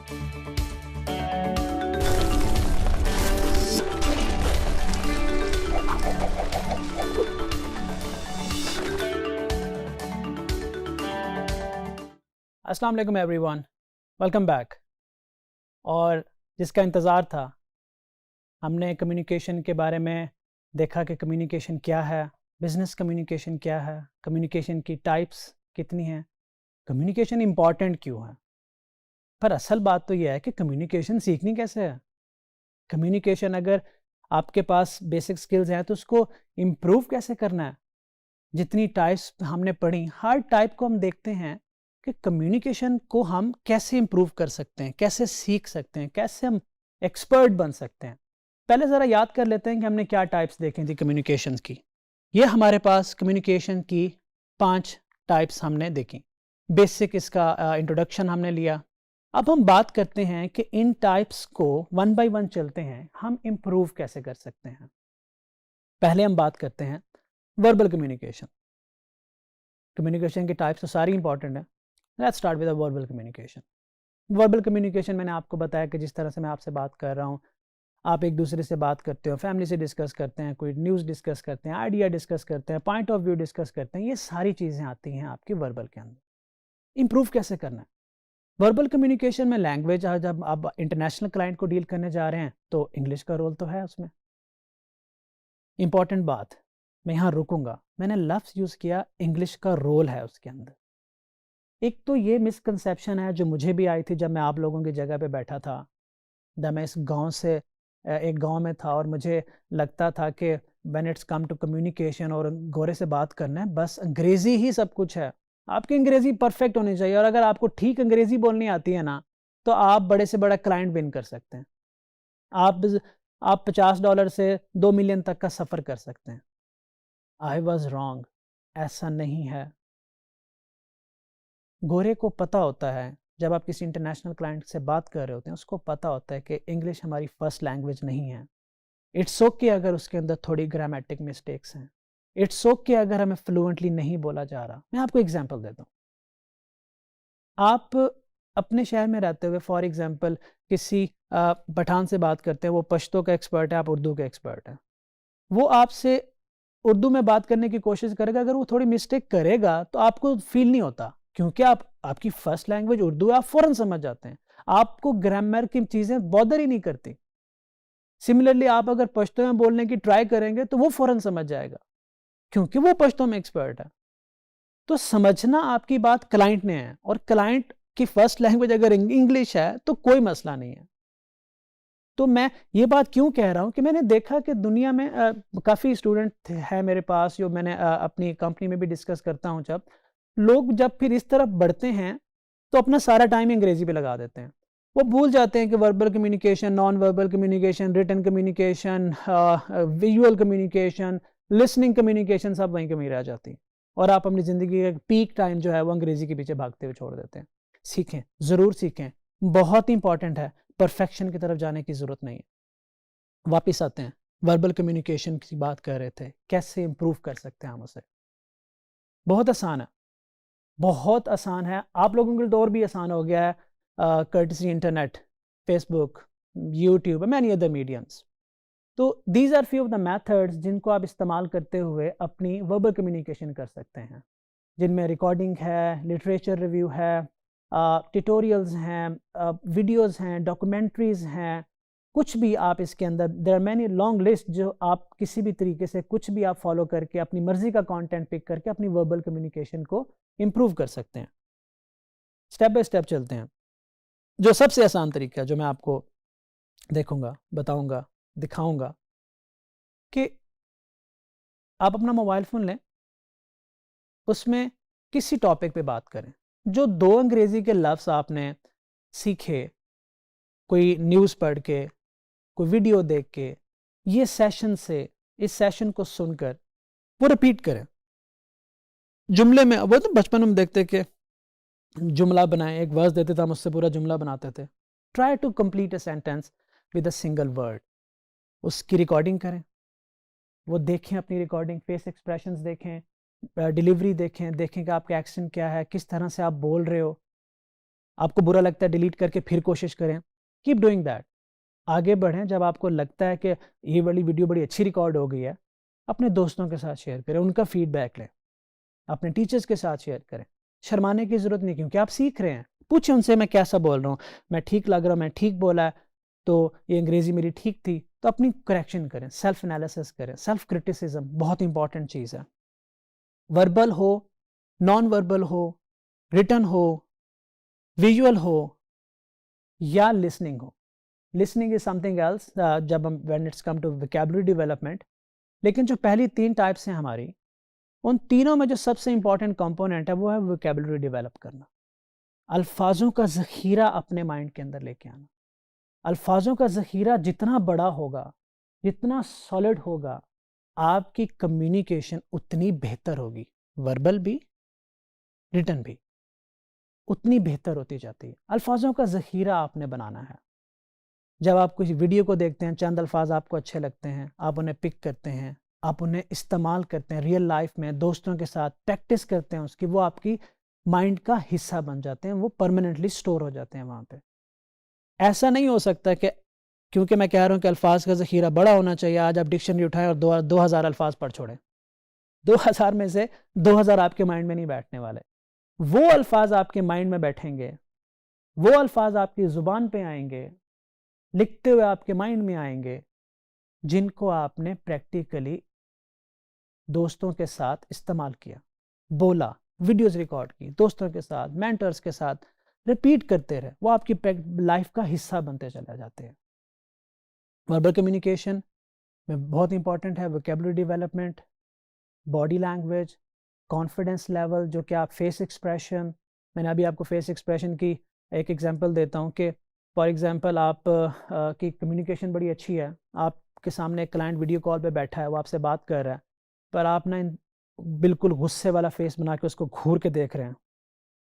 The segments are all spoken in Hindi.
अस्सलाम वालेकुम एवरीवन, वेलकम बैक। और जिसका इंतज़ार था, हमने कम्युनिकेशन के बारे में देखा कि कम्युनिकेशन क्या है, बिज़नेस कम्युनिकेशन क्या है, कम्युनिकेशन की टाइप्स कितनी हैं, कम्युनिकेशन इम्पॉर्टेंट क्यों है। पर असल बात तो यह है कि कम्युनिकेशन सीखनी कैसे है। कम्युनिकेशन अगर आपके पास बेसिक स्किल्स हैं तो उसको इम्प्रूव कैसे करना है। जितनी टाइप्स हमने पढ़ी, हर टाइप को हम देखते हैं कि कम्युनिकेशन को हम कैसे इम्प्रूव कर सकते हैं, कैसे सीख सकते हैं, कैसे हम एक्सपर्ट बन सकते हैं। पहले ज़रा याद कर लेते हैं कि हमने क्या टाइप्स देखी थी कम्युनिकेशन की। ये हमारे पास कम्युनिकेशन की 5 टाइप्स हमने देखी। बेसिक इसका इंट्रोडक्शन हमने लिया। अब हम बात करते हैं कि इन टाइप्स को वन बाय वन चलते हैं, हम इम्प्रूव कैसे कर सकते हैं। पहले हम बात करते हैं वर्बल कम्युनिकेशन। कम्युनिकेशन की टाइप्स तो सारी इंपॉर्टेंट है। Let's start with verbal communication. Verbal communication मैंने आपको बताया कि जिस तरह से मैं आपसे बात कर रहा हूँ, आप एक दूसरे से बात करते हो, फैमिली से डिस्कस करते हैं, कोई न्यूज़ डिस्कस करते हैं, आइडिया डिस्कस करते हैं, पॉइंट ऑफ व्यू डिस्कस करते हैं, ये सारी चीज़ें आती हैं आपकी वर्बल के अंदर। इम्प्रूव कैसे करना है वर्बल कम्युनिकेशन में? लैंग्वेज, जब आप इंटरनेशनल क्लाइंट को डील करने जा रहे हैं तो इंग्लिश का रोल तो है उसमें। इंपॉर्टेंट बात, मैं यहाँ रुकूंगा, मैंने लफ्ज़ यूज़ किया, इंग्लिश का रोल है उसके अंदर। एक तो ये मिसकंसेप्शन है जो मुझे भी आई थी जब मैं आप लोगों की जगह पे बैठा था, जब मैं इस गांव से एक गांव में था और मुझे लगता था कि when it's come to communication और गोरे से बात करना है, बस अंग्रेज़ी ही सब कुछ है। आपकी अंग्रेज़ी परफेक्ट होनी चाहिए और अगर आपको ठीक अंग्रेज़ी बोलनी आती है ना, तो आप बड़े से बड़ा क्लाइंट विन कर सकते हैं। आप $50 से 2 मिलियन तक का सफ़र कर सकते हैं। आई वॉज रॉन्ग, ऐसा नहीं है। गोरे को पता होता है, जब आप किसी इंटरनेशनल क्लाइंट से बात कर रहे होते हैं, उसको पता होता है कि इंग्लिश हमारी फर्स्ट लैंग्वेज नहीं है। इट्स ओके अगर उसके अंदर थोड़ी ग्रामेटिक मिस्टेक्स हैं। इट्स ओके अगर हमें फ्लुएंटली नहीं बोला जा रहा। मैं आपको एग्जांपल देता हूँ। आप अपने शहर में रहते हुए फॉर एग्जांपल किसी पठान से बात करते हैं, वो पश्तो का एक्सपर्ट है, आप उर्दू के एक्सपर्ट हैं। वो आपसे उर्दू में बात करने की कोशिश करेगा, अगर वो थोड़ी मिस्टेक करेगा तो आपको फील नहीं होता, क्योंकि आपकी फर्स्ट लैंग्वेज उर्दू है, आप फ़ौरन समझ जाते हैं। आपको ग्रामर की चीज़ें बॉदर ही नहीं करती। सिमिलरली आप अगर पश्तो में बोलने की ट्राई करेंगे तो वो फ़ौरन समझ जाएगा, क्योंकि वो पश्तो में एक्सपर्ट है। तो समझना आपकी बात क्लाइंट ने है, और क्लाइंट की फर्स्ट लैंग्वेज अगर इंग्लिश है तो कोई मसला नहीं है। तो मैं ये बात क्यों कह रहा हूँ कि मैंने देखा कि दुनिया में काफ़ी स्टूडेंट है मेरे पास, जो मैंने अपनी कंपनी में भी डिस्कस करता हूँ। जब लोग फिर इस तरफ बढ़ते हैं तो अपना सारा टाइम अंग्रेजी पे लगा देते हैं। वो भूल जाते हैं कि verbal communication, non verbal communication, written communication, visual communication, listening communication, सब वहीं कमी रह जाती है। और आप अपनी ज़िंदगी का पीक टाइम जो है वो अंग्रेज़ी के पीछे भागते हुए छोड़ देते हैं। सीखें, ज़रूर सीखें, बहुत इंपॉर्टेंट है। परफेक्शन की तरफ जाने की ज़रूरत नहीं है। वापस आते हैं, वर्बल कम्युनिकेशन की बात कर रहे थे, कैसे इंप्रूव कर सकते हैं हम उसे। बहुत आसान है, बहुत आसान है। आप लोगों के लिए तो और भी आसान हो गया है, courtesy internet, Facebook, YouTube, many other mediums. तो these are few of the methods जिनको आप इस्तेमाल करते हुए अपनी वर्बल कम्युनिकेशन कर सकते हैं, जिनमें रिकॉर्डिंग है, लिटरेचर रिव्यू है, ट्यूटोरियल्स हैं, वीडियोस हैं, डॉक्यूमेंट्रीज़ हैं, कुछ भी आप इसके अंदर, there are many long list, जो आप किसी भी तरीके से कुछ भी आप फॉलो करके अपनी मर्जी का कंटेंट पिक करके अपनी वर्बल कम्युनिकेशन को इम्प्रूव कर सकते हैं। स्टेप बाय स्टेप चलते हैं। जो सबसे आसान तरीका है, जो मैं आपको देखूंगा, बताऊंगा, दिखाऊंगा, कि आप अपना मोबाइल फ़ोन लें, उसमें किसी टॉपिक पे बात करें। जो 2 अंग्रेज़ी के लफ्ज़ आपने सीखे, कोई न्यूज़ पढ़ के, कोई वीडियो देख के, ये सेशन से, इस सेशन को सुनकर वो रिपीट करें। जुमले में वो तो बचपन में देखते कि जुमला बनाएं, एक वर्ड्स देते थे, हम उससे पूरा जुमला बनाते थे। Try to complete a sentence with a single word. उसकी रिकॉर्डिंग करें, वो देखें, अपनी रिकॉर्डिंग, फेस एक्सप्रेशंस देखें, डिलीवरी देखें, देखें कि आपका एक्सेंट क्या है, किस तरह से आप बोल रहे हो। आपको बुरा लगता है डिलीट करके फिर कोशिश करें, कीप डूइंग दैट। आगे बढ़ें, जब आपको लगता है कि ये वाली वीडियो बड़ी अच्छी रिकॉर्ड हो गई है, अपने दोस्तों के साथ शेयर करें, उनका फीडबैक लें, अपने टीचर्स के साथ शेयर करें। शर्माने की ज़रूरत नहीं, क्योंकि आप सीख रहे हैं। पूछें उनसे, मैं कैसा बोल रहा हूँ, मैं ठीक लग रहा हूँ, मैं ठीक बोला है, तो ये अंग्रेज़ी मेरी ठीक थी, तो अपनी करेक्शन करें, सेल्फ एनालिसिस करें। सेल्फ क्रिटिसिज्म बहुत इंपॉर्टेंट चीज़ है। वर्बल हो, नॉन वर्बल हो, रिटन हो, विजुअल हो या लिसनिंग हो। लिसनिंग इज समथिंग एल्स, जब हम when it's come to vocabulary development. लेकिन जो पहली 3 टाइप्स हैं हमारी, उन तीनों में जो सबसे इंपॉर्टेंट कंपोनेंट है वो है वोकैबुलरी डेवलप करना। अल्फाजों का ज़ख़ीरा अपने माइंड के अंदर लेके आना। अल्फाजों का ज़ख़ीरा जितना बड़ा होगा, जितना सॉलिड होगा, आपकी कम्युनिकेशन उतनी बेहतर होगी। वर्बल भी, रिटन भी उतनी बेहतर होती जाती है। अल्फाजों का ज़ख़ीरा आपने बनाना है। जब आप किसी वीडियो को देखते हैं, चंद अल्फाज आपको अच्छे लगते हैं, आप उन्हें पिक करते हैं, आप उन्हें इस्तेमाल करते हैं रियल लाइफ में, दोस्तों के साथ प्रैक्टिस करते हैं उसकी, वो आपकी माइंड का हिस्सा बन जाते हैं, वो परमानेंटली स्टोर हो जाते हैं वहाँ पे। ऐसा नहीं हो सकता कि क्योंकि मैं कह रहा हूँ कि अल्फाज का ज़ख़ीरा बड़ा होना चाहिए, आज आप डिक्शनरी उठाएं और 2000 अल्फाज पढ़ छोड़ें। 2000 में से 2000 आपके माइंड में नहीं बैठने वाले। वो अल्फाज आपके माइंड में बैठेंगे, वो अल्फाज आपकी ज़ुबान पे आएंगे, लिखते हुए आपके माइंड में आएंगे, जिनको आपने प्रैक्टिकली दोस्तों के साथ इस्तेमाल किया, बोला, वीडियोस रिकॉर्ड की, दोस्तों के साथ, मेंटर्स के साथ रिपीट करते रहे, वो आपकी लाइफ का हिस्सा बनते चले जाते हैं। वर्बल कम्युनिकेशन में बहुत इंपॉर्टेंट है vocabulary development, body language, confidence level, जो कि आप फेस एक्सप्रेशन, मैंने अभी आपको फेस एक्सप्रेशन की एक एग्जांपल देता हूँ कि फॉर एग्जांपल आप की कम्युनिकेशन बड़ी अच्छी है, आपके सामने एक क्लाइंट वीडियो कॉल पे बैठा है, वो आपसे बात कर रहा है, पर आप ना बिल्कुल गुस्से वाला फेस बना के उसको घूर के देख रहे हैं,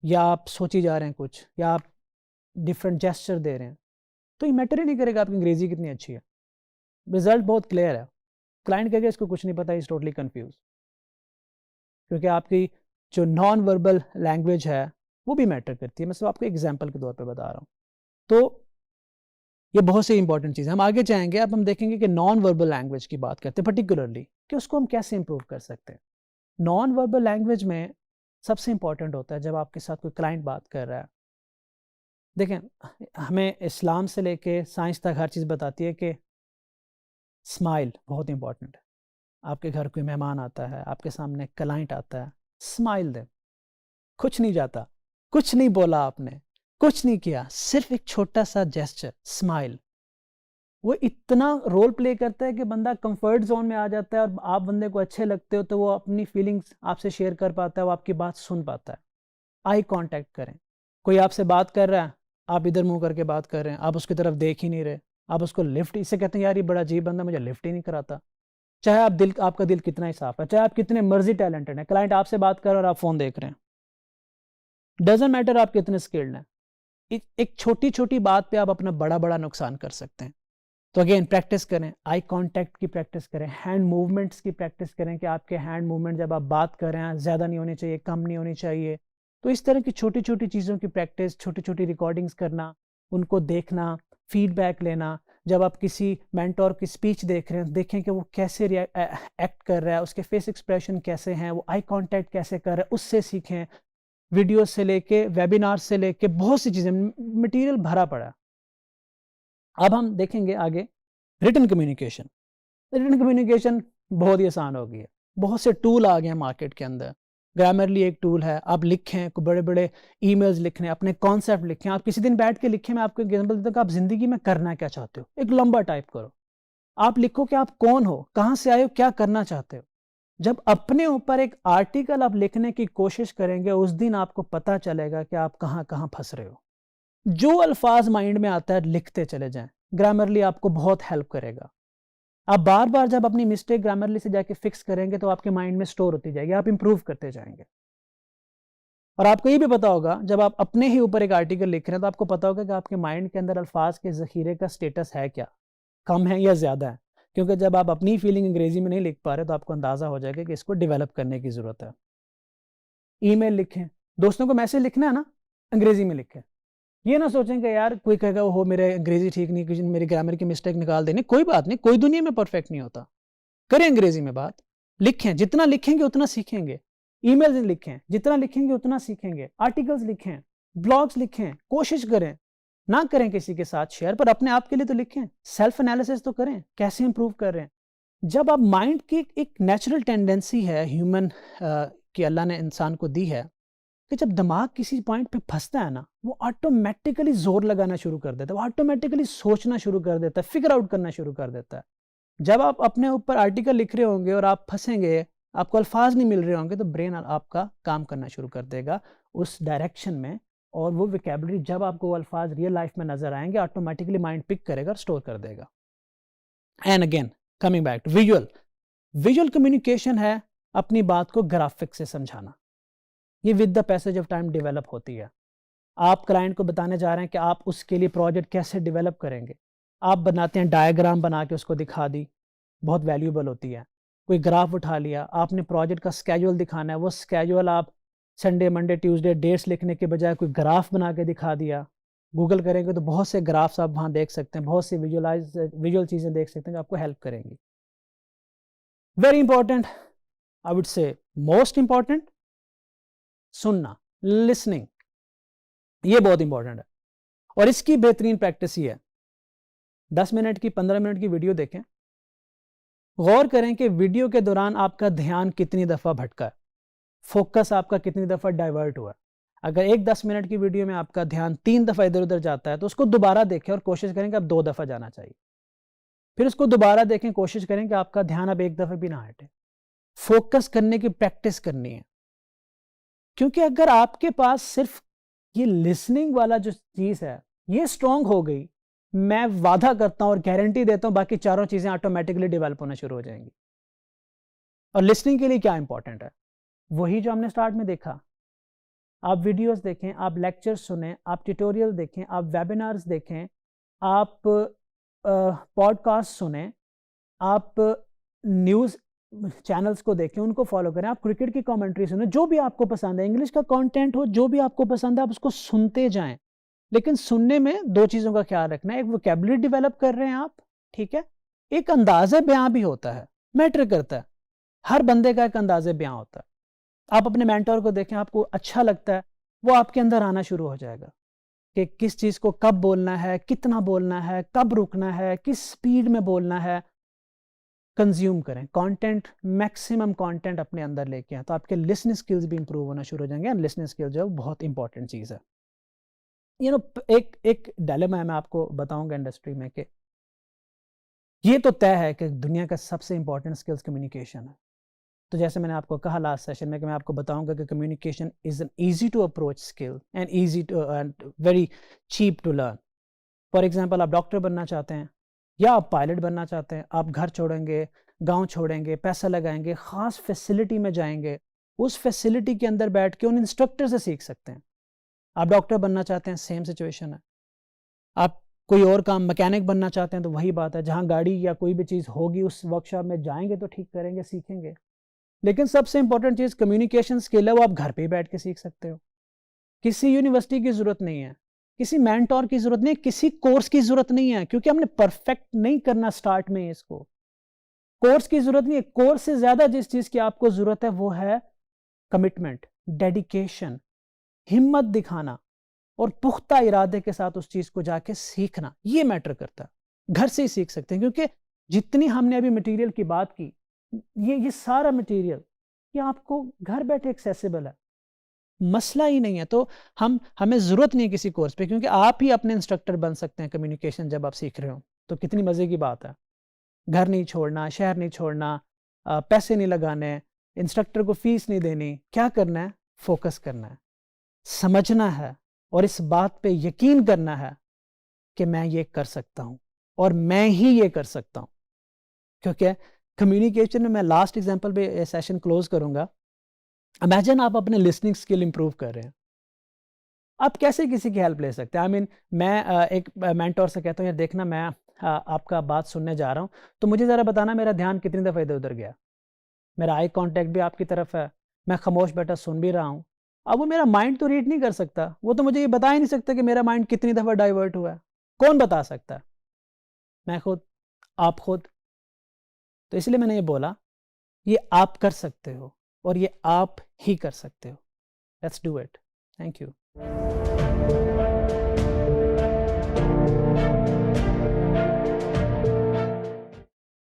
या आप सोची जा रहे हैं कुछ, या आप डिफरेंट जेस्चर दे रहे हैं, तो ये मैटर ही नहीं करेगा आपकी अंग्रेज़ी कितनी अच्छी है। रिजल्ट बहुत क्लियर है। क्लाइंट कहेगा इसको कुछ नहीं पता, इज़ टोटली कन्फ्यूज, क्योंकि आपकी जो नॉन वर्बल लैंग्वेज है वो भी मैटर करती है। मैं सिर्फ आपको एग्जांपल के तौर पे बता रहा हूँ। तो ये बहुत सी इंपॉर्टेंट चीज़ है। हम आगे जाएंगे, अब हम देखेंगे कि नॉन वर्बल लैंग्वेज की बात करते हैं पर्टिकुलरली, कि उसको हम कैसे इंप्रूव कर सकते हैं। नॉन वर्बल लैंग्वेज में सबसे इंपॉर्टेंट होता है जब आपके साथ कोई क्लाइंट बात कर रहा है। देखें, हमें इस्लाम से लेके साइंस तक हर चीज़ बताती है कि स्माइल बहुत इंपॉर्टेंट है। आपके घर कोई मेहमान आता है, आपके सामने क्लाइंट आता है, स्माइल दें। कुछ नहीं जाता, कुछ नहीं बोला आपने, कुछ नहीं किया, सिर्फ एक छोटा सा जेस्चर, स्माइल, वो इतना रोल प्ले करता है कि बंदा कंफर्ट जोन में आ जाता है, और आप बंदे को अच्छे लगते हो तो वो अपनी फीलिंग्स आपसे शेयर कर पाता है, वो आपकी बात सुन पाता है। आई कांटेक्ट करें। कोई आपसे बात कर रहा है, आप इधर मुंह करके बात कर रहे हैं, आप उसकी तरफ देख ही नहीं रहे, आप उसको लिफ्ट, इससे कहते हैं यार ये बड़ा अजीब बंदा मुझे लिफ्ट ही नहीं कराता। चाहे आपका दिल कितना ही साफ है, चाहे आप कितने मर्जी टैलेंटेड हैं, क्लाइंट आपसे बात कर रहे हैं और आप फोन देख रहे हैं, डजेंट मैटर आप कितने स्किल्ड हैं, एक छोटी छोटी बात पे आप अपना बड़ा बड़ा नुकसान कर सकते हैं। तो अगेन प्रैक्टिस करें, आई कांटेक्ट की प्रैक्टिस करें, हैंड मूवमेंट्स की प्रैक्टिस करें कि आपके हैंड मूवमेंट जब आप बात कर रहे हैं ज़्यादा नहीं होनी चाहिए, कम नहीं होनी चाहिए। तो इस तरह की छोटी छोटी चीज़ों की प्रैक्टिस, छोटी छोटी रिकॉर्डिंग्स करना, उनको देखना, फीडबैक लेना। जब आप किसी मेंटोर की स्पीच देख रहे हैं, देखें कि वो कैसे एक्ट कर रहा है, उसके फेस एक्सप्रेशन कैसे हैं, वो आई कांटेक्ट कैसे कर रहा है, उससे सीखें। वीडियो से लेके, वेबिनार से लेके, बहुत सी चीज़ें, मटेरियल भरा पड़ा। अब हम देखेंगे आगे रिटन कम्युनिकेशन। रिटन कम्युनिकेशन बहुत ही आसान हो गई है, बहुत से टूल आ गए हैं मार्केट के अंदर। ग्रामरली एक टूल है, आप लिखें, बड़े बड़े ईमेल्स लिख रहे हैं, अपने कॉन्सेप्ट लिखें, आप किसी दिन बैठ के लिखें। मैं आपको एग्जाम्पल देता हूँ कि आप ज़िंदगी में करना क्या चाहते हो, एक लंबा टाइप करो, आप लिखो कि आप कौन हो, कहाँ से आए हो, क्या करना चाहते हो। जब अपने ऊपर एक आर्टिकल आप लिखने की कोशिश करेंगे, उस दिन आपको पता चलेगा कि आप कहाँ कहाँ फंस रहे हो। जो अल्फाज माइंड में आता है लिखते चले जाएं, ग्रामरली आपको बहुत हेल्प करेगा। आप बार बार जब अपनी मिस्टेक ग्रामरली से जाके फिक्स करेंगे तो आपके माइंड में स्टोर होती जाएगी, आप इंप्रूव करते जाएंगे। और आपको ये भी पता होगा, जब आप अपने ही ऊपर एक आर्टिकल लिख रहे हैं तो आपको पता होगा कि आपके माइंड के अंदर अल्फाज के ज़ख़ीरे का स्टेटस है क्या, कम है या ज़्यादा है। क्योंकि जब आप अपनी फीलिंग अंग्रेजी में नहीं लिख पा रहे तो आपको अंदाज़ा हो जाएगा कि इसको डेवलप करने की ज़रूरत है। ईमेल लिखें, दोस्तों को मैसेज लिखना है ना, अंग्रेजी में लिखें। ये ना सोचें कि यार कोई कहेगा हो मेरे अंग्रेजी ठीक नहीं, किसी ने मेरी ग्रामर की मिस्टेक निकाल देनी, कोई बात नहीं, कोई दुनिया में परफेक्ट नहीं होता। करें अंग्रेजी में बात, लिखें, जितना लिखेंगे उतना सीखेंगे, ईमेल्स लिखें, जितना लिखेंगे उतना सीखेंगे, आर्टिकल्स लिखें, ब्लॉग्स लिखें, कोशिश करें, ना करें किसी के साथ शेयर, पर अपने आप के लिए तो लिखें, सेल्फ एनालिसिस तो करें, कैसे इंप्रूव कर रहे हैं। जब आप माइंड की एक नेचुरल टेंडेंसी है ह्यूमन कि अल्लाह ने इंसान को दी है कि जब दिमाग किसी पॉइंट पे फंसता है ना, वो ऑटोमेटिकली जोर लगाना शुरू कर देता है, वो ऑटोमेटिकली सोचना शुरू कर देता है, फिगर आउट करना शुरू कर देता है। जब आप अपने ऊपर आर्टिकल लिख रहे होंगे और आप फंसेंगे, आपको अल्फाज नहीं मिल रहे होंगे, तो ब्रेन आपका काम करना शुरू कर देगा उस डायरेक्शन में, और वो विकेबलरी जब आपको वो अल्फाज रियल लाइफ में नजर आएंगे, ऑटोमेटिकली माइंड पिक करेगा और स्टोर कर देगा। And again coming back to visual communication है अपनी बात को ग्राफिक से समझाना। ये with the passage of time develop होती है। आप क्लाइंट को बताने जा रहे हैं कि आप उसके लिए प्रोजेक्ट कैसे डेवलप करेंगे, आप बनाते हैं डायग्राम बना के उसको दिखा दी, बहुत वैल्यूएबल होती है। कोई ग्राफ उठा लिया, आपने प्रोजेक्ट का स्केड्यूल दिखाना है, वो स्केड्यूल आप संडे मंडे ट्यूसडे डेट्स लिखने के बजाय कोई ग्राफ बना के दिखा दिया। गूगल करेंगे तो बहुत से ग्राफ्स आप वहाँ देख सकते हैं, बहुत सी विजुअल चीज़ें देख सकते हैं जो आपको हेल्प करेंगी। Very important, I would say most important, सुनना, लिसनिंग, ये बहुत इंपॉर्टेंट है। और इसकी बेहतरीन प्रैक्टिस ये है, 10 मिनट की 15 मिनट की वीडियो देखें, गौर करें कि वीडियो के दौरान आपका ध्यान कितनी दफ़ा भटका है, फोकस आपका कितनी दफ़ा डाइवर्ट हुआ है। अगर एक 10 मिनट की वीडियो में आपका ध्यान 3 दफ़ा इधर उधर जाता है, तो उसको दोबारा देखें और कोशिश करें कि अब 2 दफ़ा जाना चाहिए। फिर उसको दोबारा देखें, कोशिश करें कि आपका ध्यान अब एक दफ़ा भी ना हटे। फोकस करने की प्रैक्टिस करनी है, क्योंकि अगर आपके पास सिर्फ ये लिसनिंग वाला जो चीज़ है ये स्ट्रांग हो गई, मैं वादा करता हूं और गारंटी देता हूं बाकी चारों चीज़ें ऑटोमेटिकली डेवलप होना शुरू हो जाएंगी। और लिसनिंग के लिए क्या इंपॉर्टेंट है, वही जो हमने स्टार्ट में देखा। आप वीडियोस देखें, आप लेक्चर्स सुनें, आप ट्यूटोरियल देखें, आप वेबिनार्स देखें, आप पॉडकास्ट सुनें, आप न्यूज़ चैनल्स को देखें, उनको फॉलो करें, आप क्रिकेट की कमेंट्री सुनें, जो भी आपको पसंद है, इंग्लिश का कंटेंट हो, जो भी आपको पसंद है आप उसको सुनते जाएं। लेकिन सुनने में 2 चीज़ों का ख्याल रखना है, एक वोकैबुलरी डेवलप कर रहे हैं आप, ठीक है, एक अंदाज़े बयां भी होता है, मैटर करता है, हर बंदे का एक अंदाज़े बयां होता है। आप अपने मेंटर को देखें, आपको अच्छा लगता है, वो आपके अंदर आना शुरू हो जाएगा कि किस चीज़ को कब बोलना है, कितना बोलना है, कब रुकना है, किस स्पीड में बोलना है। कंज्यूम करें कंटेंट, मैक्सिमम कंटेंट अपने अंदर लेके आए, तो आपके लिसनिंग स्किल्स भी इंप्रूव होना शुरू हो जाएंगे। एंड लिसनिंग स्किल जो है बहुत इंपॉर्टेंट चीज़ है। एक डायलेमा है, मैं आपको बताऊंगा इंडस्ट्री में कि ये तो तय है कि दुनिया का सबसे इंपॉर्टेंट स्किल्स कम्युनिकेशन है। तो जैसे मैंने आपको कहा लास्ट सेशन में कि मैं आपको बताऊंगा कि communication is an easy to approach skill and easy to and very cheap to learn. For example, आप डॉक्टर बनना चाहते हैं या आप पायलट बनना चाहते हैं, आप घर छोड़ेंगे, गांव छोड़ेंगे, पैसा लगाएंगे, ख़ास फैसिलिटी में जाएंगे, उस फैसिलिटी के अंदर बैठ के उन इंस्ट्रक्टर से सीख सकते हैं। आप डॉक्टर बनना चाहते हैं, सेम सिचुएशन है। आप कोई और काम, मैकेनिक बनना चाहते हैं, तो वही बात है, जहाँ गाड़ी या कोई भी चीज़ होगी उस वर्कशॉप में जाएंगे तो ठीक करेंगे, सीखेंगे। लेकिन सबसे इंपॉर्टेंट चीज़ कम्युनिकेशन स्किल है, वो आप घर पे ही बैठ के सीख सकते हो। किसी यूनिवर्सिटी की ज़रूरत नहीं है, किसी मेंटोर की ज़रूरत नहीं है, किसी कोर्स की ज़रूरत नहीं है, क्योंकि हमने परफेक्ट नहीं करना स्टार्ट में इसको। कोर्स की ज़रूरत नहीं है, कोर्स से ज़्यादा जिस चीज़ की आपको ज़रूरत है वो है कमिटमेंट, डेडिकेशन, हिम्मत दिखाना और पुख्ता इरादे के साथ उस चीज़ को जाके सीखना। ये मैटर करता है। घर से ही सीख सकते हैं, क्योंकि जितनी हमने अभी मटेरियल की बात की, ये सारा मटेरियल ये आपको घर बैठे एक्सेसिबल है, मसला ही नहीं है। तो हमें ज़रूरत नहीं है किसी कोर्स पे, क्योंकि आप ही अपने इंस्ट्रक्टर बन सकते हैं कम्युनिकेशन जब आप सीख रहे हो। तो कितनी मज़े की बात है। घर नहीं छोड़ना, शहर नहीं छोड़ना, पैसे नहीं लगाने, इंस्ट्रक्टर को फीस नहीं देनी, क्या करना है, फोकस करना है, समझना है और इस बात पे यकीन करना है कि मैं ये कर सकता हूँ और मैं ही ये कर सकता हूँ। क्योंकि कम्युनिकेशन में मैं लास्ट एग्जांपल पे सेशन क्लोज करूंगा। इमेजिन आप अपने लिसनिंग स्किल इंप्रूव कर रहे हैं, आप कैसे किसी की हेल्प ले सकते हैं? मैं एक मेंटोर से कहता हूँ, यार देखना, मैं आपका बात सुनने जा रहा हूँ, तो मुझे ज़रा बताना मेरा ध्यान कितनी दफ़ा इधर उधर गया। मेरा आई कांटेक्ट भी आपकी तरफ है, मैं खामोश बैठा सुन भी रहा हूँ, अब वो मेरा माइंड तो रीड नहीं कर सकता, वो तो मुझे ये बता ही नहीं सकता कि मेरा माइंड कितनी दफ़ा डाइवर्ट हुआ है। कौन बता सकता है? मैं खुद, आप खुद। तो इसलिए मैंने ये बोला, ये आप कर सकते हो और ये आप ही कर सकते हो। Let's do it. Thank you.